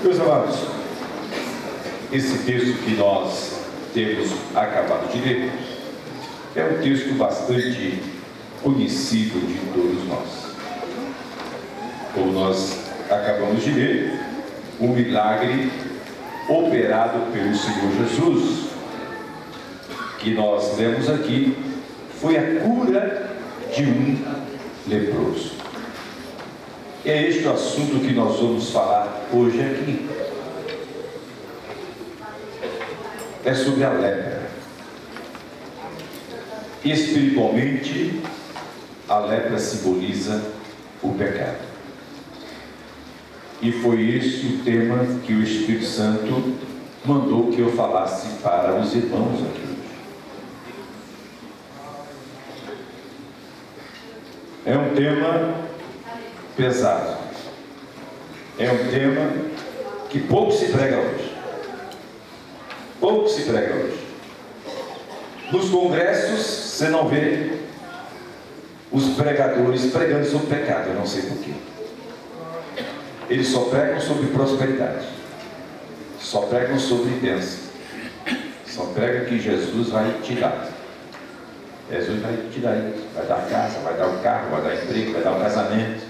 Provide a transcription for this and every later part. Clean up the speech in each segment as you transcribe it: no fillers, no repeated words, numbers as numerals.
Meus amados, esse texto que nós temos acabado de ler é um texto bastante conhecido de todos nós. Como nós acabamos de ler, um milagre operado pelo Senhor Jesus, que nós lemos aqui, foi a cura de um leproso. É este o assunto que nós vamos falar hoje aqui. É sobre a lepra. Espiritualmente, a lepra simboliza o pecado. E foi esse o tema que o Espírito Santo mandou que eu falasse para os irmãos aqui. É um tema pesado. É um tema que pouco se prega hoje. Pouco se prega hoje. Nos congressos, você não vê os pregadores pregando sobre pecado, eu não sei porquê. Eles só pregam sobre prosperidade. Só pregam sobre bênção. Só pregam que Jesus vai te dar. Jesus vai te dar isso. Vai dar casa, vai dar o carro, vai dar emprego, vai dar o casamento,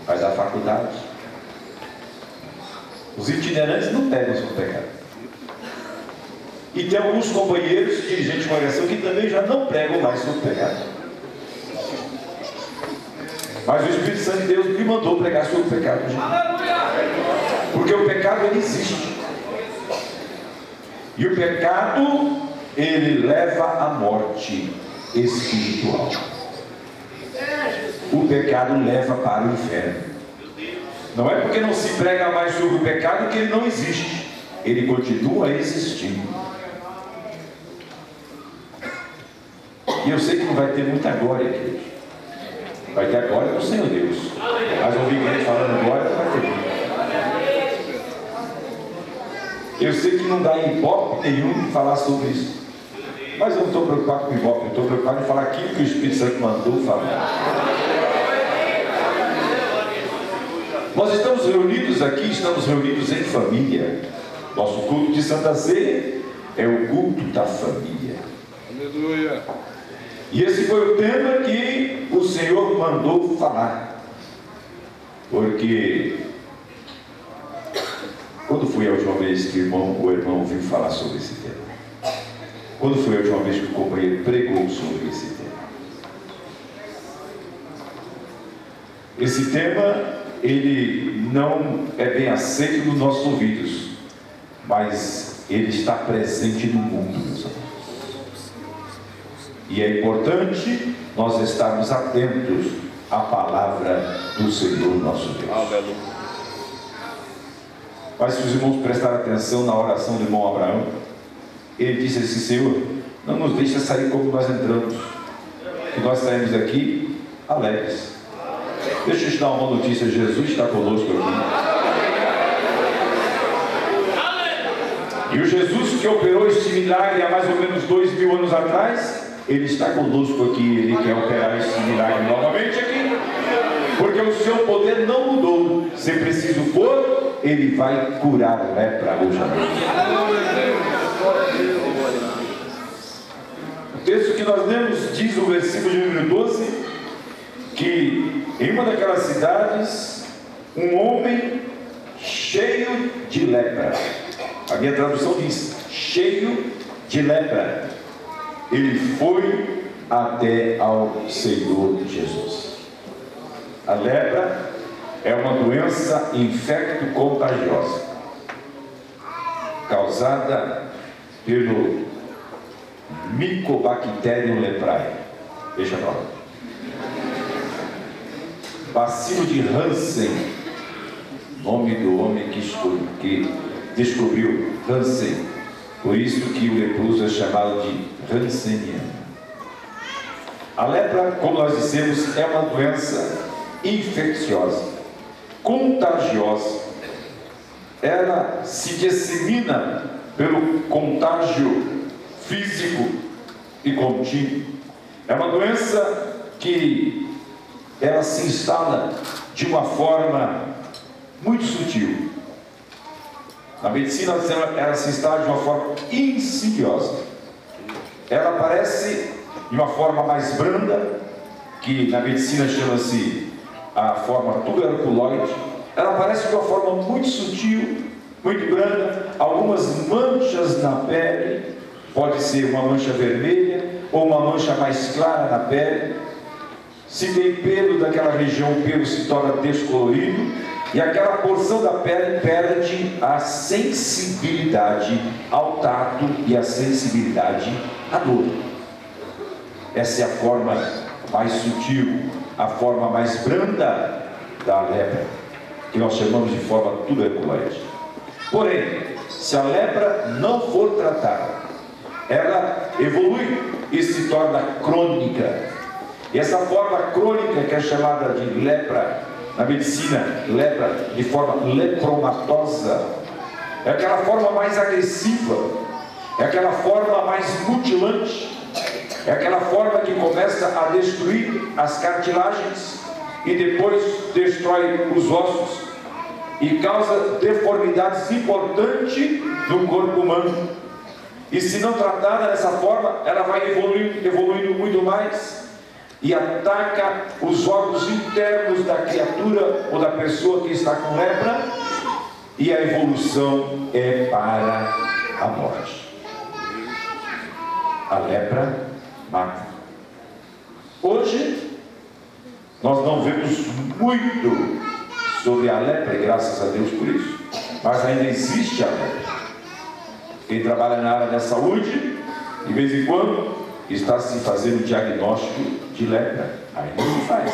vai dar faculdade. Os itinerantes não pegam sobre pecado. E tem alguns companheiros, dirigentes de congregação, que também já não pregam mais sobre pecado. Mas o Espírito Santo de Deus me mandou pregar sobre o pecado. Porque o pecado, ele existe. E o pecado, ele leva à morte espiritual. O pecado leva para o inferno. Não é porque não se prega mais sobre o pecado que ele não existe. Ele continua existindo. E eu sei que não vai ter muita glória aqui hoje. Vai ter a glória do Senhor Deus. Mas ouvir gente falando glória, não vai ter muito. Eu sei que não dá ibope nenhum falar sobre isso. Mas eu não estou preocupado com ibope, eu estou preocupado em falar aquilo que o Espírito Santo mandou falar. Nós estamos reunidos aqui, estamos reunidos em família. Nosso culto de Santa Ceia é o culto da família. Aleluia. E esse foi o tema que o Senhor mandou falar. Porque quando foi a última vez que o irmão ouviu falar sobre esse tema? Quando foi a última vez que o companheiro pregou sobre esse tema? Esse tema, ele não é bem aceito nos nossos ouvidos, mas ele está presente no mundo, meus amigos. E é importante nós estarmos atentos à palavra do Senhor nosso Deus. Aleluia. Mas se os irmãos prestarem atenção na oração do irmão Abraão, ele disse assim: Senhor, não nos deixa sair como nós entramos, que nós saímos daqui alegres. Deixa eu te dar uma boa notícia: Jesus está conosco aqui. E o Jesus que operou este milagre há mais ou menos 2000 anos atrás, ele está conosco aqui. Ele quer operar este milagre novamente aqui, porque o seu poder não mudou. Se preciso for, ele vai curar a lepra hoje à noite. O texto que nós lemos diz, o versículo de número 12, que em uma daquelas cidades, um homem cheio de lepra, a minha tradução diz, cheio de lepra, ele foi até ao Senhor Jesus. A lepra é uma doença infecto-contagiosa, causada pelo Mycobacterium leprae. Deixa eu falar. Bacilo de Hansen, nome do homem que descobriu Hansen. Por isso que o leproso é chamado de Hanseniano. A lepra, como nós dissemos, é uma doença infecciosa, contagiosa. Ela se dissemina pelo contágio físico e contínuo. É uma doença que ela se instala de uma forma muito sutil. Na medicina ela se instala de uma forma insidiosa. Ela aparece de uma forma mais branda, que na medicina chama-se a forma tuberculoide. Ela aparece de uma forma muito sutil, muito branda, algumas manchas na pele, pode ser uma mancha vermelha ou uma mancha mais clara na pele. Se tem pelo daquela região, o pelo se torna descolorido e aquela porção da pele perde a sensibilidade ao tato e a sensibilidade à dor. Essa é a forma mais sutil, a forma mais branda da lepra, que nós chamamos de forma tuberculoide. Porém, se a lepra não for tratada, ela evolui e se torna crônica. E essa forma crônica, que é chamada de lepra, na medicina, lepra de forma lepromatosa, é aquela forma mais agressiva, é aquela forma mais mutilante, é aquela forma que começa a destruir as cartilagens e depois destrói os ossos e causa deformidades importantes no corpo humano. E se não tratada dessa forma, ela vai evoluindo muito mais e ataca os órgãos internos da criatura ou da pessoa que está com lepra, e a evolução é para a morte. A lepra mata. Hoje nós não vemos muito sobre a lepra, e graças a Deus por isso, mas ainda existe a lepra. Quem trabalha na área da saúde, de vez em quando, está se fazendo diagnóstico de lepra. Ainda se faz.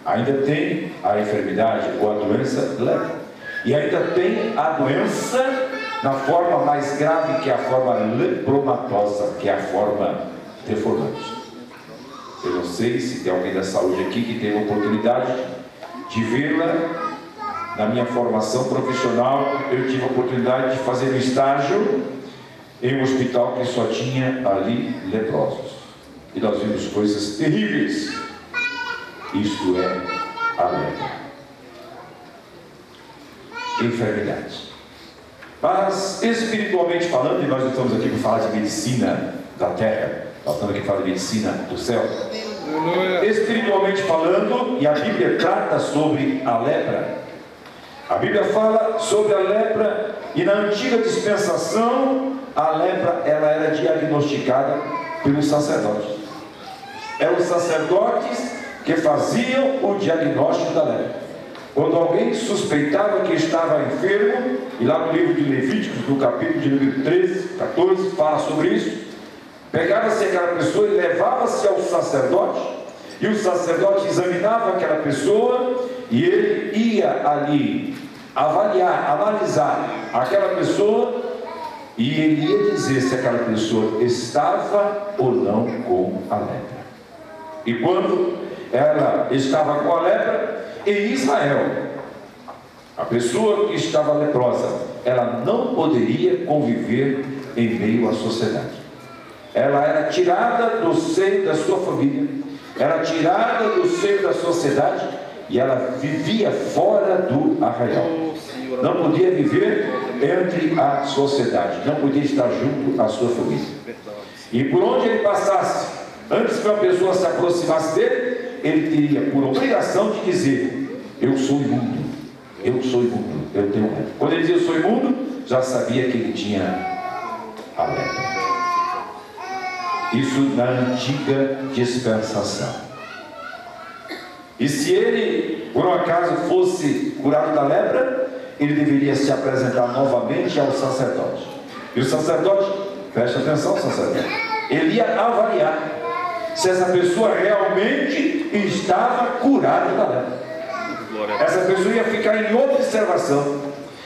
Ainda tem a enfermidade ou a doença lepra. E ainda tem a doença na forma mais grave, que é a forma lepromatosa, que é a forma deformante. Eu não sei se tem alguém da saúde aqui que teve a oportunidade de vê-la. Na minha formação profissional, eu tive a oportunidade de fazer um estágio em um hospital que só tinha ali leprosos. E nós vimos coisas terríveis. Isto é a lepra. Enfermidades. Mas, espiritualmente falando, e nós não estamos aqui para falar de medicina da terra, nós estamos aqui para falar de medicina do céu. Espiritualmente falando, e a Bíblia trata sobre a lepra. A Bíblia fala sobre a lepra, e na antiga dispensação, a lepra ela era diagnosticada pelos sacerdotes. Eram os sacerdotes que faziam o diagnóstico da lepra. Quando alguém suspeitava que estava enfermo, e lá no livro de Levíticos, no capítulo de número 13, 14, fala sobre isso, pegava-se aquela pessoa e levava-se ao sacerdote, e o sacerdote examinava aquela pessoa, e ele ia ali avaliar, analisar aquela pessoa, e ele ia dizer se aquela pessoa estava ou não com a lepra. E quando ela estava com a lepra, em Israel, a pessoa que estava leprosa, ela não poderia conviver em meio à sociedade. Ela era tirada do seio da sua família, era tirada do seio da sociedade, e ela vivia fora do arraial. Não podia viver entre a sociedade, não podia estar junto à sua família. E por onde ele passasse, antes que uma pessoa se aproximasse dele, ele teria por obrigação de dizer: eu sou imundo, eu sou imundo, eu tenho lepra. Quando ele dizia eu sou imundo, já sabia que ele tinha a lepra. Isso na antiga dispensação. E se ele, por um acaso, fosse curado da lepra, ele deveria se apresentar novamente ao sacerdote. E o sacerdote, preste atenção, sacerdote, ele ia avaliar se essa pessoa realmente estava curada da lepra. Essa pessoa ia ficar em observação.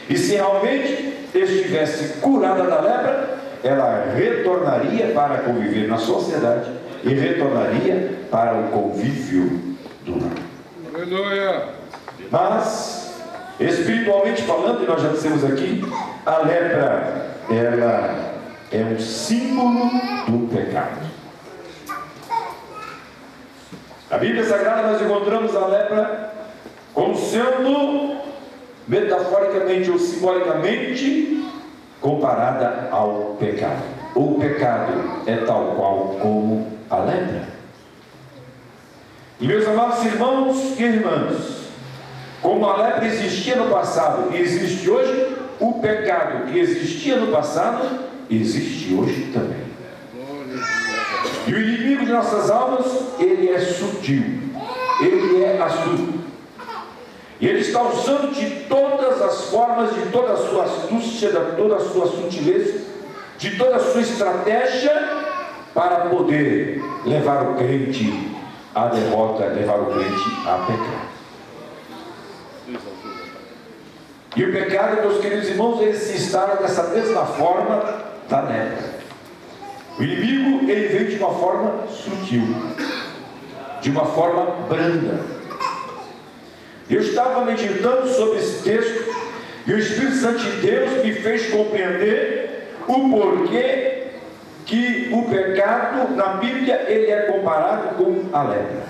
E se realmente estivesse curada da lepra, ela retornaria para conviver na sociedade e retornaria para o convívio do lar. Aleluia. Mas, espiritualmente falando, e nós já dissemos aqui, a lepra, ela é um símbolo do pecado. Na Bíblia Sagrada nós encontramos a lepra como sendo, metaforicamente ou simbolicamente, comparada ao pecado. O pecado é tal qual como a lepra. E meus amados irmãos e irmãs, como a lepra existia no passado e existe hoje, o pecado que existia no passado existe hoje também. E o inimigo de nossas almas, ele é sutil, ele é astuto. E ele está usando de todas as formas, de toda a sua astúcia, de toda a sua sutileza, de toda a sua estratégia, para poder levar o crente à derrota, levar o crente a pecar. E o pecado, meus queridos irmãos, ele se instala dessa mesma forma da lepra. O inimigo, ele vem de uma forma sutil, de uma forma branda. Eu estava meditando sobre esse texto e o Espírito Santo de Deus me fez compreender o porquê que o pecado na Bíblia ele é comparado com a lepra.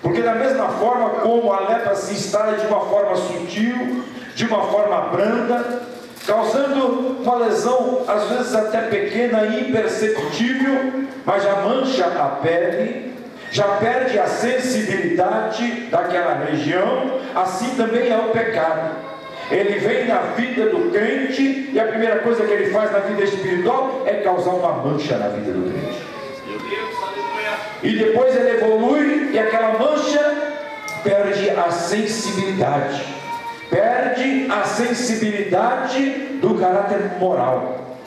Porque da mesma forma como a lepra se instala de uma forma sutil, de uma forma branda, causando uma lesão às vezes até pequena e imperceptível, mas já mancha a pele, já perde a sensibilidade daquela região, assim também é o pecado. Ele vem na vida do crente e a primeira coisa que ele faz na vida espiritual é causar uma mancha na vida do crente. E depois ele evolui e aquela mancha perde a sensibilidade. Perde a sensibilidade do caráter moral.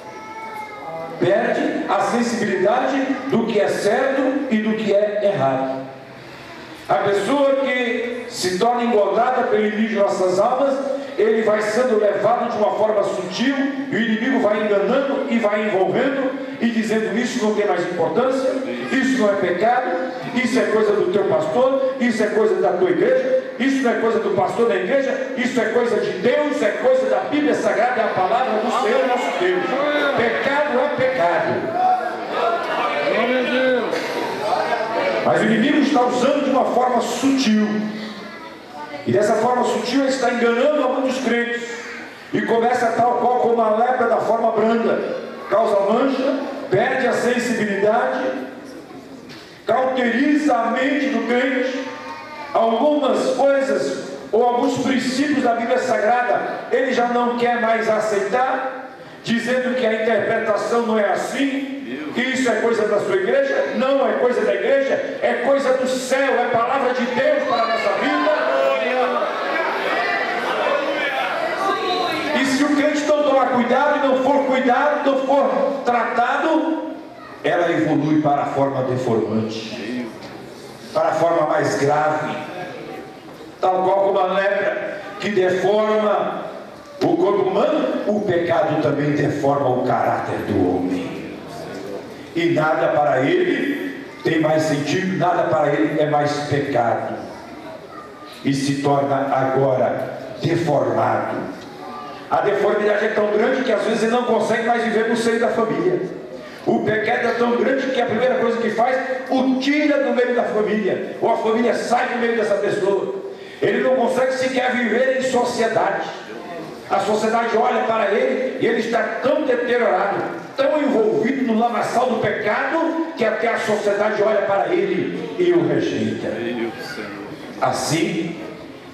Perde a sensibilidade do que é certo e do que é errado. A pessoa que se torna engodada pelo inimigo de nossas almas, ele vai sendo levado de uma forma sutil, e o inimigo vai enganando e vai envolvendo, e dizendo: isso não tem mais importância, isso não é pecado, isso é coisa do teu pastor, isso é coisa da tua igreja, isso não é coisa do pastor da igreja, isso é coisa de Deus, é coisa da Bíblia Sagrada, é a palavra do Senhor nosso Deus. Pecado é pecado. Mas o inimigo está usando de uma forma sutil, e dessa forma sutil ele está enganando a muitos crentes, e começa tal qual como a lepra da forma branda, causa mancha, perde a sensibilidade, cauteriza a mente do crente. Algumas coisas ou alguns princípios da Bíblia Sagrada ele já não quer mais aceitar, dizendo que a interpretação não é assim, que isso é coisa da sua igreja. Não é coisa da igreja, é coisa do céu, é palavra de Deus para a nossa vida. E se o crente não tomar cuidado, e não for cuidado, não for tratado, ela evolui para a forma deformante, para a forma mais grave, tal qual como a lepra que deforma o corpo humano, o pecado também deforma o caráter do homem, e nada para ele tem mais sentido, nada para ele é mais pecado, e se torna agora deformado. A deformidade é tão grande que às vezes ele não consegue mais viver no seio da família. O pecado é tão grande que a primeira coisa que faz, o tira do meio da família, ou a família sai do meio dessa pessoa. Ele não consegue sequer viver em sociedade. A sociedade olha para ele e ele está tão deteriorado, tão envolvido no lamaçal do pecado, que até a sociedade olha para ele e o rejeita. Assim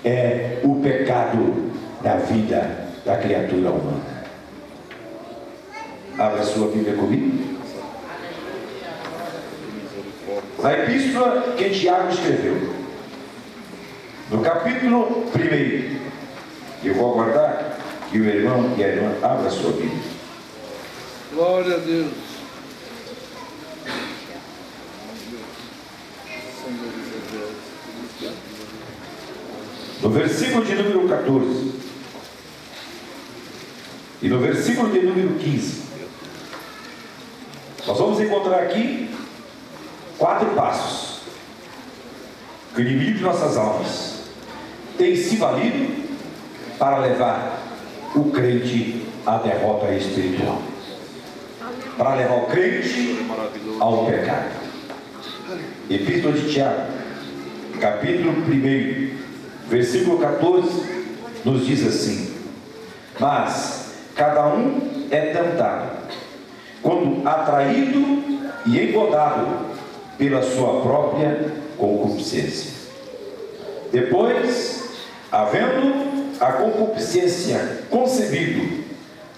é o pecado na vida da criatura humana. Abra sua Bíblia comigo. Na epístola que Tiago escreveu, no capítulo 1, eu vou aguardar que o irmão e a irmã abra sua Bíblia. Glória a Deus. No versículo de número 14 e no versículo de número 15, nós vamos encontrar aqui 4 passos que o inimigo de nossas almas tem se valido para levar o crente à derrota espiritual, para levar o crente ao pecado. Epístola de Tiago, capítulo 1, versículo 14, nos diz assim: mas cada um é tentado, quando atraído e engodado pela sua própria concupiscência. Depois, havendo a concupiscência concebido,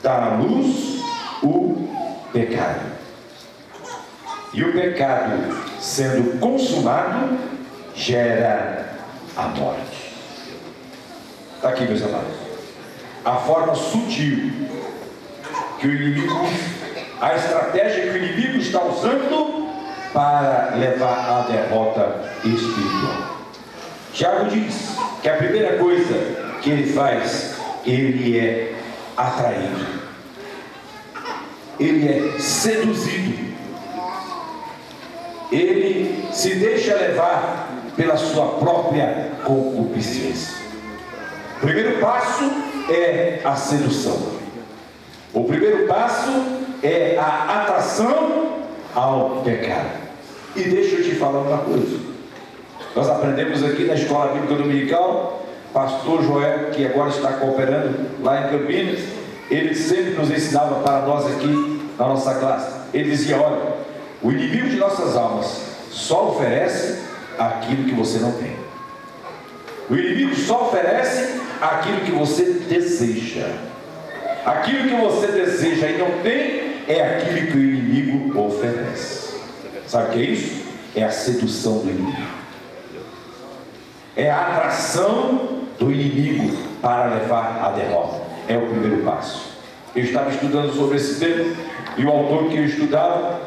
dá à luz o pecado. E o pecado, sendo consumado, gera a morte. Está aqui, meus amados, a forma sutil que o inimigo usa, a estratégia que o inimigo está usando para levar à derrota espiritual. Tiago diz que a primeira coisa que ele faz, ele é atraído, ele é seduzido, ele se deixa levar pela sua própria concupiscência. O primeiro passo é a sedução. O primeiro passo é a atração ao pecado. E deixa eu te falar uma coisa. Nós aprendemos aqui na Escola Bíblica Dominical, pastor Joel, que agora está cooperando lá em Campinas, ele sempre nos ensinava para nós aqui na nossa classe. Ele dizia: olha, o inimigo de nossas almas só oferece aquilo que você não tem. O inimigo só oferece aquilo que você deseja. Aquilo que você deseja e não tem é aquilo que o inimigo oferece. Sabe o que é isso? É a sedução do inimigo. É a atração do inimigo para levar à derrota. É o primeiro passo. Eu estava estudando sobre esse tema e o autor que eu estudava,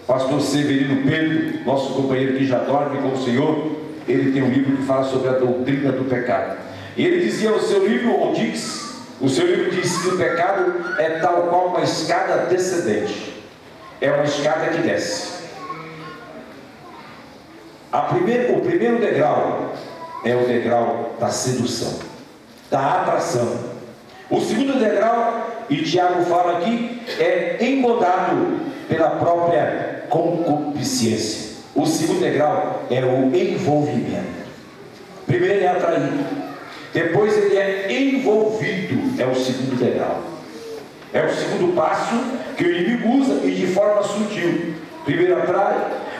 pastor Severino Pedro, nosso companheiro que já dorme com o Senhor, ele tem um livro que fala sobre a doutrina do pecado. E ele dizia no seu livro, ou diz, o seu livro diz que o pecado é tal qual uma escada descendente. É uma escada que desce. O primeiro degrau é o degrau da sedução, da atração. O segundo degrau, e Tiago fala aqui, é engodado pela própria concupiscência. O segundo degrau é o envolvimento. Primeiro ele é atraído, depois ele é envolvido, é o segundo degrau. É o segundo passo que o inimigo usa e de forma sutil. Primeiro atrai,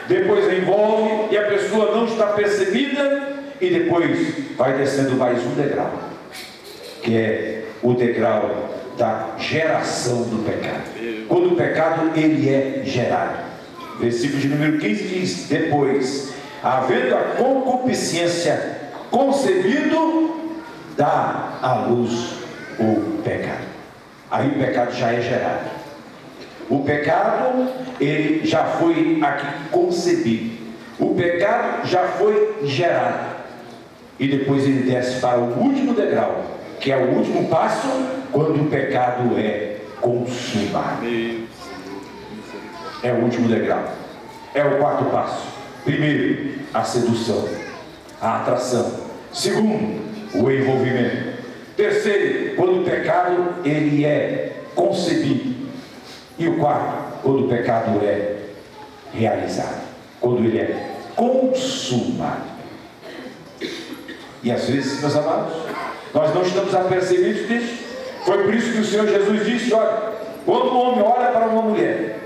depois envolve e a pessoa não está percebida, e depois vai descendo mais um degrau, que é o degrau da geração do pecado. Quando o pecado ele é gerado. Versículo de número 15 diz: depois, havendo a concupiscência concebido, dá à luz o pecado. Aí o pecado já é gerado. O pecado ele já foi aqui concebido. O pecado já foi gerado. E depois ele desce para o último degrau, que é o último passo, quando o pecado é consumado. É o último degrau. É o quarto passo. Primeiro, a sedução, a atração. Segundo, o envolvimento. Terceiro, quando o pecado ele é concebido. E o quarto, quando o pecado é realizado, quando ele é consumado. E às vezes, meus amados, nós não estamos apercebidos disso. Foi por isso que o Senhor Jesus disse: olha, quando um homem olha para uma mulher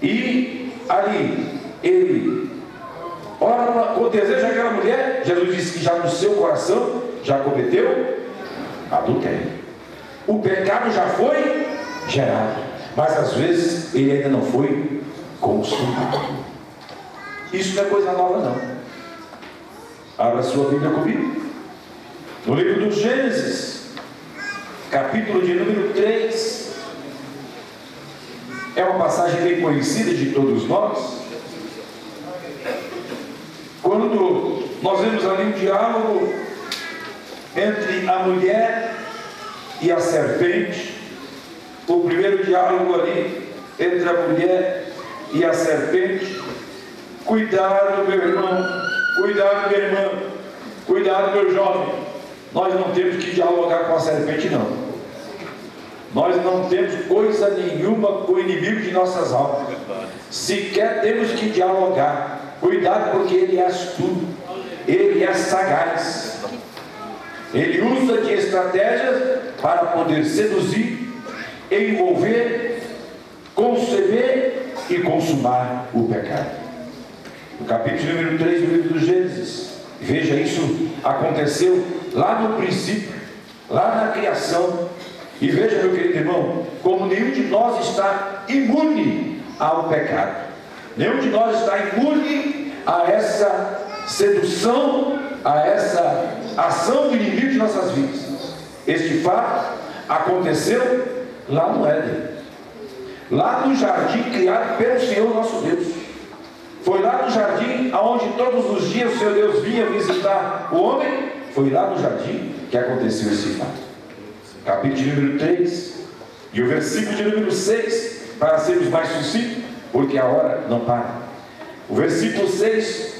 e ali ele ora com desejo daquela mulher, Jesus disse que já no seu coração já cometeu adultério. O pecado já foi gerado, mas às vezes ele ainda não foi consumado. Isso não é coisa nova, não. Abra sua Bíblia comigo no livro do Gênesis, capítulo de número 3. É uma passagem bem conhecida de todos nós. Quando nós vemos ali um diálogo entre a mulher e a serpente. O primeiro diálogo ali entre a mulher e a serpente. Cuidado, meu irmão, cuidado, minha irmã, cuidado, meu jovem. Nós não temos que dialogar com a serpente, não. Nós não temos coisa nenhuma com o inimigo de nossas almas. Sequer temos que dialogar. Cuidado, porque ele é astuto, ele é sagaz. Ele usa de estratégias para poder seduzir, envolver, conceber e consumar o pecado. No capítulo número 3 do livro do Gênesis, veja, isso aconteceu lá no princípio, lá na criação. E veja, meu querido irmão, como nenhum de nós está imune ao pecado, nenhum de nós está imune a essa sedução, a essa ação do inimigo de nossas vidas. Este fato aconteceu lá no Éden, lá no jardim criado pelo Senhor nosso Deus. Foi lá no jardim onde todos os dias o Senhor Deus vinha visitar o homem. Foi lá no jardim que aconteceu esse fato. Capítulo número 3 e o versículo de número 6, para sermos mais sucintos, porque a hora não para. O versículo 6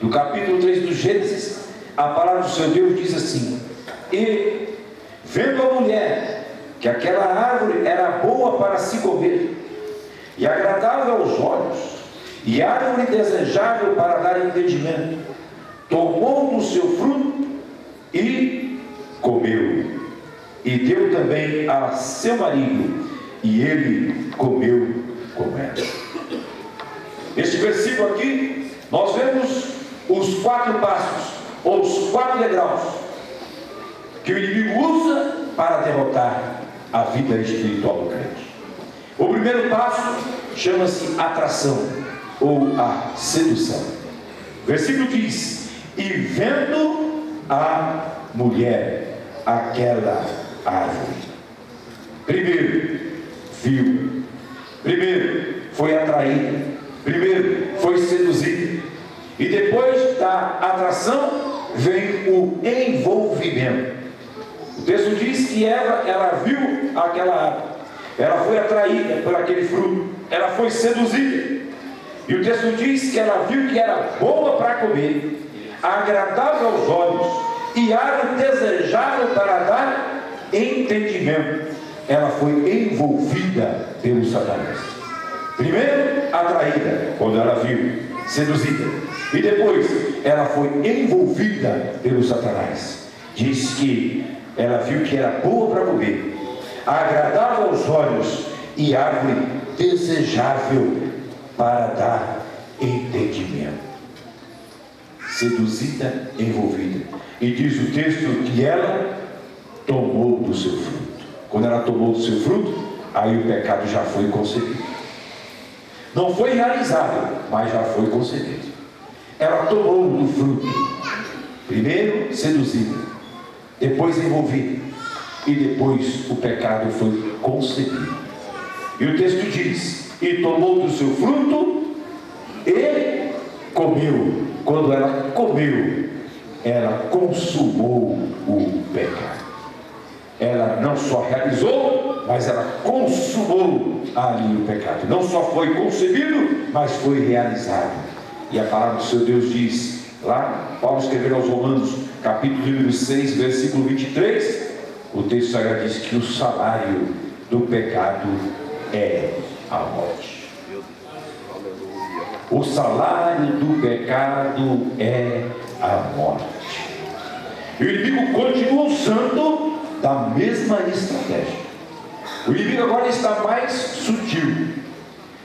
do capítulo 3 do Gênesis, a palavra do Senhor Deus diz assim: e vendo a mulher que aquela árvore era boa para se comer e agradável aos olhos, e árvore desejável para dar entendimento, tomou do seu fruto e comeu, e deu também a seu marido, e ele comeu com ela. Este versículo aqui, nós vemos os 4 passos, ou os 4 degraus, que o inimigo usa para derrotar a vida espiritual do crente. O primeiro passo chama-se atração, ou a sedução. O versículo diz: e vendo a mulher aquela árvore. Primeiro, viu. Primeiro, foi atraída. Primeiro, foi seduzida. E depois da atração, vem o envolvimento. O texto diz que ela viu aquela árvore. Ela foi atraída por aquele fruto. Ela foi seduzida. E o texto diz que ela viu que era boa para comer, agradável aos olhos, e árvore desejável para dar entendimento. Ela foi envolvida pelo Satanás. Primeiro, atraída, quando ela viu, seduzida. E depois, ela foi envolvida pelo Satanás. Diz que ela viu que era boa para comer, agradável aos olhos, e árvore desejável para dar entendimento. Seduzida, envolvida. E diz o texto que ela tomou do seu fruto. Quando ela tomou do seu fruto, aí o pecado já foi concebido. Não foi realizado, mas já foi concebido. Ela tomou do fruto. Primeiro seduzida, depois envolvida, e depois o pecado foi concebido. E o texto diz: e tomou do seu fruto e comeu. Quando ela comeu, ela consumou o pecado. Ela não só realizou, mas ela consumou ali o pecado. Não só foi concebido, mas foi realizado. E a palavra do seu Deus diz, lá, Paulo escreveu aos Romanos, capítulo número 6, versículo 23, o texto sagrado diz que o salário do pecado é a morte. O salário do pecado é a morte. E o inimigo continua usando da mesma estratégia. O inimigo agora está mais sutil,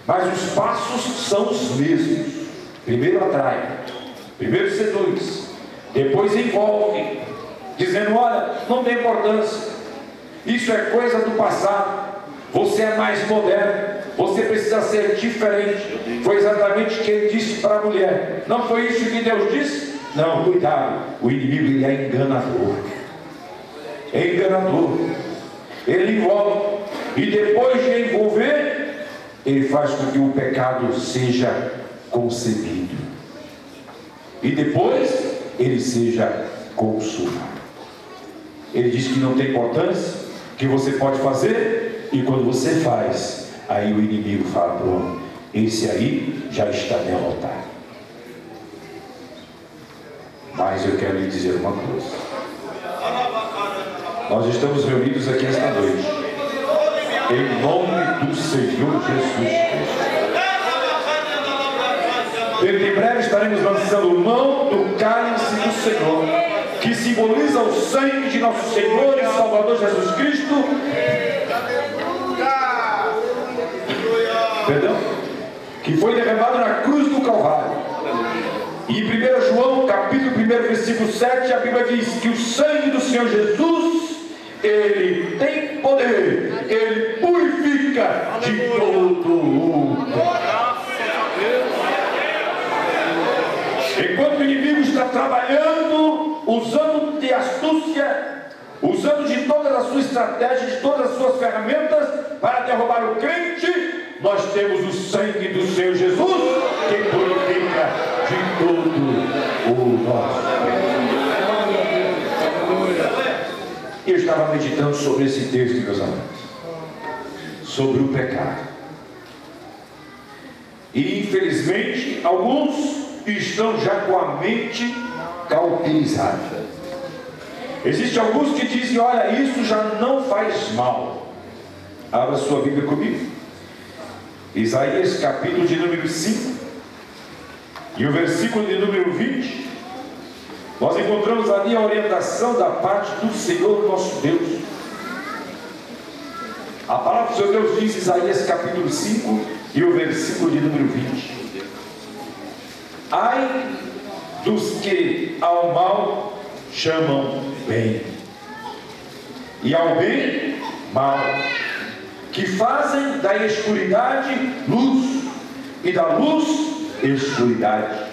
mas os passos são os mesmos. Primeiro atrai, primeiro seduz, depois envolve, dizendo: olha, não tem importância, isso é coisa do passado, você é mais moderno, você precisa ser diferente. Foi exatamente o que ele disse para a mulher. Não foi isso que Deus disse? Não, cuidado, o inimigo ele é enganador. É enganador. Ele envolve, e depois de envolver, ele faz com que o pecado seja concebido, e depois ele seja consumado. Ele diz que não tem importância, que você pode fazer, e quando você faz, aí o inimigo fala: pronto, esse aí já está derrotado. Mas eu quero lhe dizer uma coisa: nós estamos reunidos aqui esta noite em nome do Senhor Jesus Cristo. Em breve estaremos lançando mão do cálice do Senhor, que que simboliza o sangue de nosso Senhor e Salvador Jesus Cristo, perdão, que foi derramado na cruz do Calvário. E em 1 João, capítulo 1, versículo 7, a Bíblia diz que o sangue do Senhor Jesus, ele tem poder, ele purifica de todo o pecado. Enquanto o inimigo está trabalhando, usando de astúcia, usando de todas as suas estratégias, de todas as suas ferramentas para derrubar o crente, nós temos o sangue do Senhor Jesus que purifica de todo o nosso pecado. Eu estava meditando sobre esse texto, meus amados, sobre o pecado. E infelizmente alguns estão já com a mente cauterizada. Existem alguns que dizem: olha, isso já não faz mal. Abra sua Bíblia comigo, Isaías capítulo de número 5 e o versículo de número 20. Nós encontramos ali a orientação da parte do Senhor nosso Deus. A palavra do Senhor Deus diz, Isaías capítulo 5 e o versículo de número 20: ai dos que ao mal chamam bem, e ao bem mal, que fazem da escuridade luz, e da luz escuridade,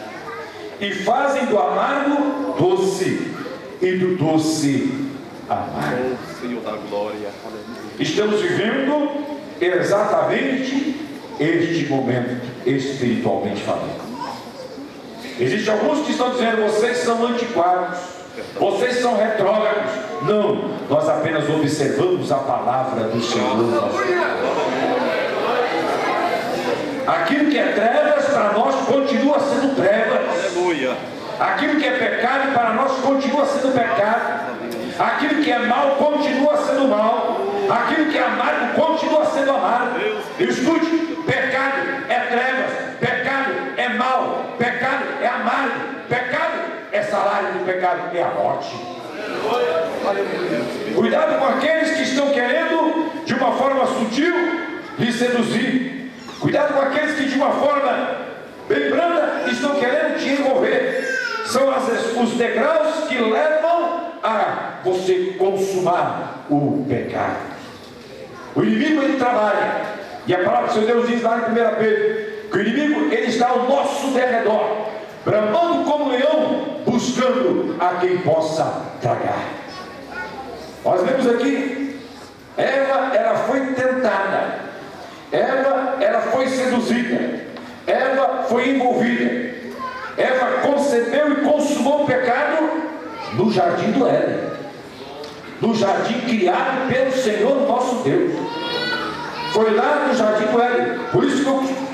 e fazem do amargo doce, e do doce amargo. Senhor da glória. Estamos vivendo exatamente este momento, espiritualmente falando. Existem alguns que estão dizendo: vocês são antiquados, vocês são retrógrados. Não, nós apenas observamos a palavra do Senhor. Aquilo que é trevas para nós continua sendo trevas. Aleluia. Aquilo que é pecado para nós continua sendo pecado. Aquilo que é mal continua sendo mal. Aquilo que é amargo continua sendo amargo. Escute: pecado é trevas, pecado é mal, pecado é amargo, pecado é salário do pecado, é a morte. Cuidado com aqueles que estão querendo de uma forma sutil lhe seduzir. Cuidado com aqueles que de uma forma bem branda estão querendo te envolver. São os degraus que levam a você consumar o pecado. O inimigo, ele trabalha, e a palavra do Senhor Deus diz lá em 1 Pedro que o inimigo, ele está ao nosso derredor, bramando como leão, buscando a quem possa tragar. Nós vemos aqui, Eva, ela foi tentada, Eva, ela foi seduzida, Eva foi envolvida, Eva concebeu e consumou o pecado no jardim do Éden, no jardim criado pelo Senhor nosso Deus. Foi lá no jardim do Éden. Por isso que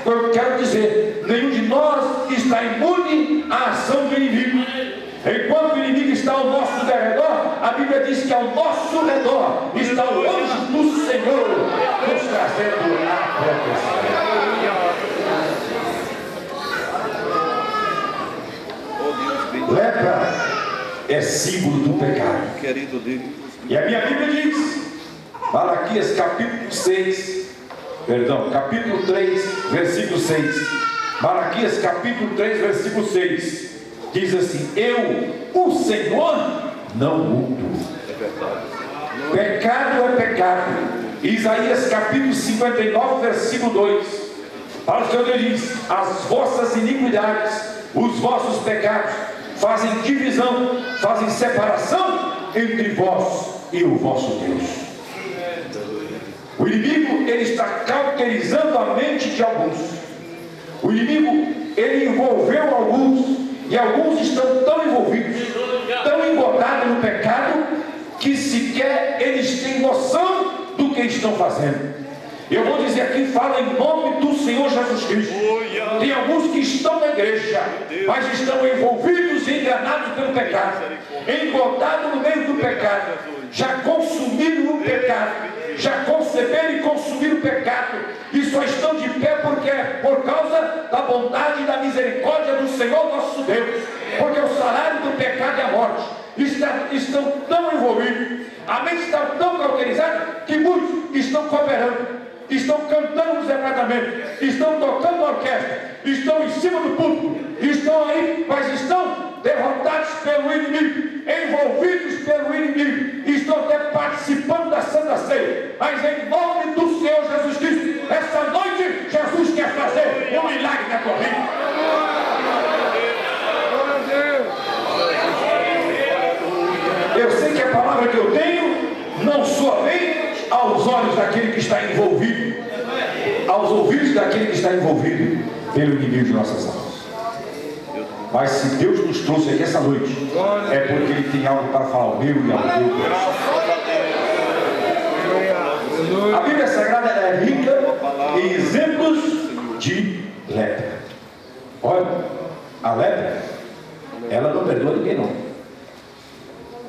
eu quero dizer: nenhum de nós está imune à ação do inimigo. Enquanto o inimigo está ao nosso derredor, a Bíblia diz que ao nosso redor está o anjo do Senhor nos trazendo a proteção. Lepra é símbolo do pecado. Querido Deus. E a minha Bíblia diz, Malaquias capítulo 6, capítulo 3, versículo 6. Malaquias capítulo 3, versículo 6. Diz assim: eu, o Senhor, não mudo. É verdade. Pecado é pecado. Isaías capítulo 59, versículo 2. Para o Senhor diz: as vossas iniquidades, os vossos pecados fazem divisão, fazem separação entre vós e o vosso Deus. O inimigo, ele está cauterizando a mente de alguns. O inimigo, ele envolveu alguns, e alguns estão tão envolvidos, tão embotados no pecado, que sequer eles têm noção do que estão fazendo. Eu vou dizer aqui, fala em nome do Senhor Jesus Cristo. Tem alguns que estão na igreja, mas estão envolvidos e enganados pelo pecado, embotados no meio do pecado, já consumiram o pecado, já conceberam e consumiram o pecado, e só estão de pé porque é por causa da bondade e da misericórdia do Senhor nosso Deus, porque o salário do pecado é a morte. estão tão envolvidos, a mente está tão cauterizada, que muitos estão cooperando, estão cantando no separadamente, estão tocando na orquestra, estão em cima do púlpito, estão aí, mas estão derrotados pelo inimigo, envolvidos pelo inimigo, estão até participando da Santa Ceia, mas em nome do Senhor Jesus Cristo, esta noite Jesus quer fazer um milagre na tua vida. Eu sei que a palavra que eu tenho não soa bem aos olhos daquele que está envolvido, aos ouvidos daquele que está envolvido pelo inimigo de nossas almas. Mas se Deus nos trouxe aqui essa noite, é porque Ele tem algo para falar ao meu e ao teu coração. A Bíblia Sagrada é rica em exemplos de lepra. Olha, a lepra, ela não perdoa ninguém não.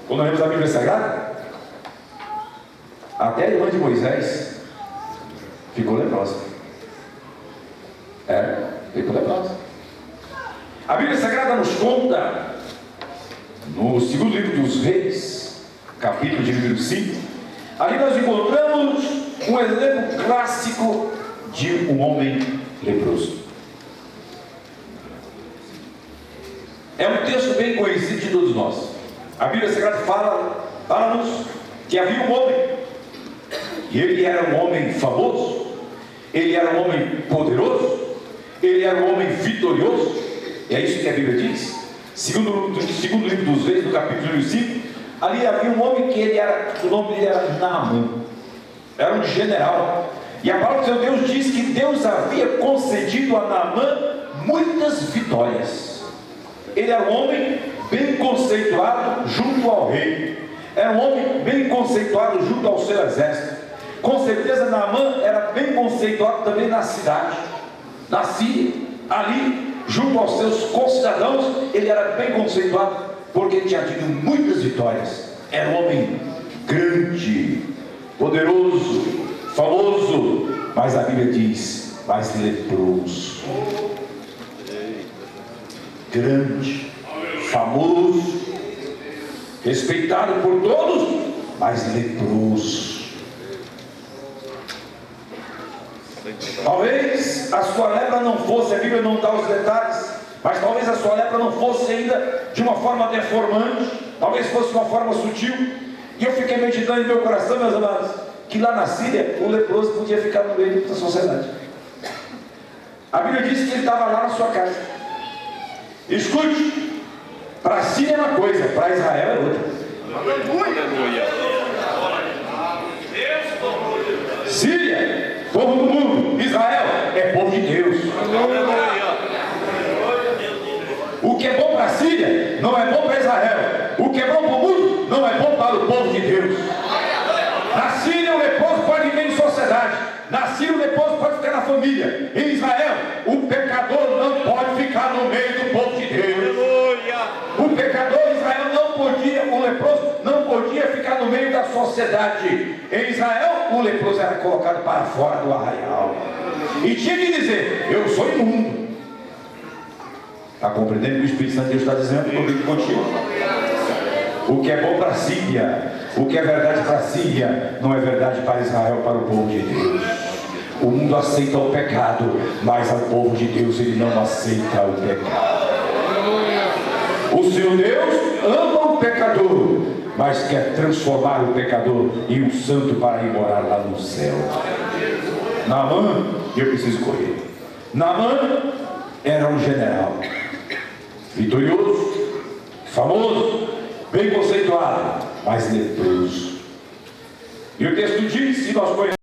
Quando lemos a Bíblia Sagrada, até a irmã de Moisés ficou leprosa. Ficou leprosa. A Bíblia Sagrada nos conta, no segundo livro dos Reis, capítulo de número 5, ali nós encontramos um exemplo clássico de um homem leproso. É um texto bem conhecido de todos nós. A Bíblia Sagrada fala-nos que havia um homem, e ele era um homem famoso, ele era um homem poderoso, ele era um homem vitorioso. É isso que a Bíblia diz. Segundo livro dos Reis, no capítulo 5, ali havia um homem que o nome dele era Naamã, era um general, e a palavra do Deus diz que Deus havia concedido a Naamã muitas vitórias. Ele era um homem bem conceituado junto ao rei, era um homem bem conceituado junto ao seu exército. Com certeza Naamã era bem conceituado também na cidade, na Síria, ali junto aos seus concidadãos. Ele era bem conceituado porque tinha tido muitas vitórias. Era um homem grande, poderoso, famoso, mas a Bíblia diz, mas leproso. Grande, famoso, respeitado por todos, mas leproso. Talvez a sua lepra não fosse, a Bíblia não dá os detalhes, mas talvez a sua lepra não fosse ainda de uma forma deformante, talvez fosse de uma forma sutil. E eu fiquei meditando em meu coração, meus amados, que lá na Síria o leproso podia ficar no meio da sociedade. A Bíblia diz que ele estava lá na sua casa. Escute, para a Síria é uma coisa, para Israel é outra. Síria, povo do mundo. Israel é povo de Deus. O que é bom para a Síria não é bom para Israel. O que é bom para o mundo não é bom para o povo de Deus. Na Síria o leproso pode viver em sociedade. Na Síria o leproso pode ficar na família. Em Israel o pecador não pode ficar no meio do povo de Deus. O pecador em Israel não podia, o leproso não podia ficar no meio da sociedade. Em Israel o leproso era colocado para fora do arraial e tinha que dizer: eu sou imundo. Está compreendendo o que o Espírito Santo de Deus está dizendo comigo e contigo? O que é bom para a Síria, o que é verdade para a Síria, não é verdade para Israel, para o povo de Deus. O mundo aceita o pecado, mas o povo de Deus ele não aceita o pecado. O seu Deus ama o pecador, mas quer transformar o pecador em um santo para ir morar lá no céu. Naamã, eu preciso correr. Naamã era um general, vitorioso, famoso, bem conceituado, mas leproso. E o texto diz, se nós conhecemos